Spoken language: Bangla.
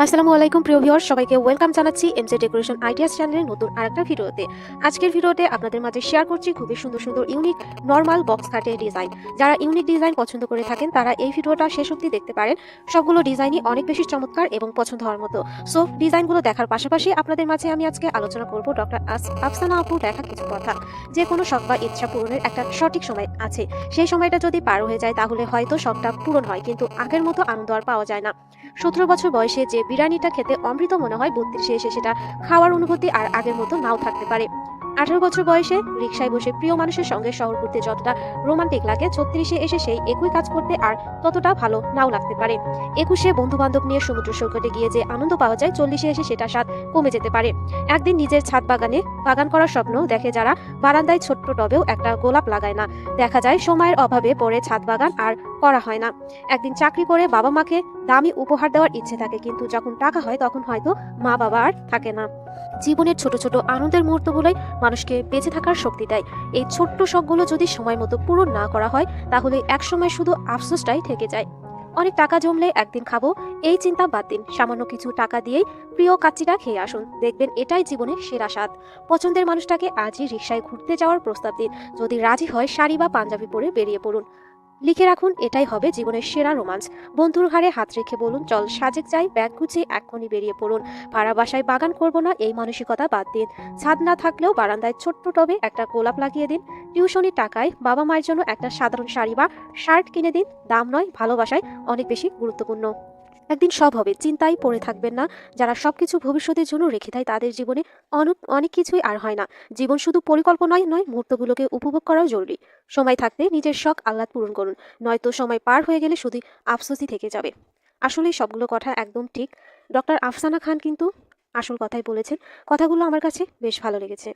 আসসালামু আলাইকুম প্রিয় ভিউয়ার্স, সবাইকে ওয়েলকাম জানাচ্ছি এমজে ডেকোরেশন আইডিয়াস চ্যানেলের নতুন আরেকটা ভিডিওতে। আজকের ভিডিওতে আপনাদের মাঝে শেয়ার করছি খুবই সুন্দর সুন্দর ইউনিক নরমাল বক্স কাটের ডিজাইন। যারা ইউনিক ডিজাইন পছন্দ করে থাকেন তারা এই ভিডিওটা শেষ অবধি দেখতে পারেন। সবগুলো ডিজাইনই অনেক বেশি চমৎকার এবং পছন্দ হওয়ার মতো। সো ডিজাইনগুলো দেখার পাশাপাশি আপনাদের মাঝে আমি আজকে আলোচনা করব ডক্টর আফসানা আপুর দেখা কিছু কথা। যে কোনো শখ বা ইচ্ছা পূরণের একটা সঠিক সময় আছে। সেই সময়টা যদি পার হয়ে যায় তাহলে হয়তো শখটা পূরণ হয়, কিন্তু আগের মতো আনন্দ আর পাওয়া যায় না। 17 বছর বয়সে যে বিরিয়ানিটা খেতে অমৃত মনে হয়, 32-এ এসে সেটা খাওয়ার অনুভূতি আর আগের মতো নাও থাকতে পারে। 18 বছর বয়সে রিকশায় বসে প্রিয় মানুষের সঙ্গে শহর ঘুরতে যতটা রোমান্টিক লাগে, 36-এ এসে সেই একই কাজ করতে আর ততটা ভালো নাও লাগতে পারে। 21-এ বন্ধু বান্ধব নিয়ে সমুদ্র সৈকতে গিয়ে যে আনন্দ পাওয়া যায়, 40-এ এসে সেটা স্বাদ কমে যেতে পারে। একদিন নিজের ছাদ বাগান করার স্বপ্ন দেখে যারা, বারান্দায় ছোট্ট টবেও একটা গোলাপ লাগায় না। দেখা যায় সময়ের অভাবে পড়ে ছাদ বাগান আর করা হয় না। একদিন চাকরি করে বাবা মাকে দামি উপহার দেওয়ার ইচ্ছে থাকে, কিন্তু যখন টাকা হয় তখন হয়তো মা বাবা আর থাকে না। জীবনের ছোট ছোট আনন্দের মুহূর্তগুলোই মানুষকে বেঁচে থাকার শক্তি দেয়। এই ছোট্ট শখগুলো যদি সময় মতো পূরণ না করা হয় তাহলে একসময় শুধু আফসোসটাই থেকে যায়। অনেক টাকা জমলে একদিন খাবো, এই চিন্তা বাদ দিন। সামান্য কিছু টাকা দিয়েই প্রিয় কাচ্চিটা খেয়ে আসুন, দেখবেন এটাই জীবনের সেরা স্বাদ। পছন্দের মানুষটাকে আজই রিকশায় ঘুরতে যাওয়ার প্রস্তাব দিন। যদি রাজি হয়, শাড়ি বা পাঞ্জাবি পরে বেরিয়ে পড়ুন। লিখে রাখুন, এটাই হবে জীবনের সেরা রোমাঞ্চ। বন্ধুর ঘাড়ে হাত রেখে বলুন, চল সাজেক যাই, ব্যাগ গুছিয়ে এক্ষুনি বেরিয়ে পড়ুন। ভাড়া বাসায় বাগান করব না, এই মানসিকতা বাদ দিন। ছাদ না থাকলেও বারান্দায় ছোট্ট টবে একটা গোলাপ লাগিয়ে দিন। টিউশনির টাকায় বাবা মায়ের জন্য একটা সাধারণ শাড়ি বা শার্ট কিনে দিন। দাম নয়, ভালোবাসায় অনেক বেশি গুরুত্বপূর্ণ। একদিন সব হবে, চিন্তায় পড়ে থাকবেন না। যারা সবকিছু ভবিষ্যতের জন্য রেখে দেয় তাদের জীবনে অনেক কিছুই আর হয় না। জীবন শুধু পরিকল্পনাই নয়, মুহূর্তগুলোকে উপভোগ করাও জরুরি। সময় থাকতে নিজের শখ আহ্লাদ পূরণ করুন, নয়তো সময় পার হয়ে গেলে শুধু আফসোসই থেকে যাবে। আসলে সবগুলো কথা একদম ঠিক। ডক্টর আফসানা খান কিন্তু আসল কথাই বলেছেন। কথাগুলো আমার কাছে বেশ ভালো লেগেছে।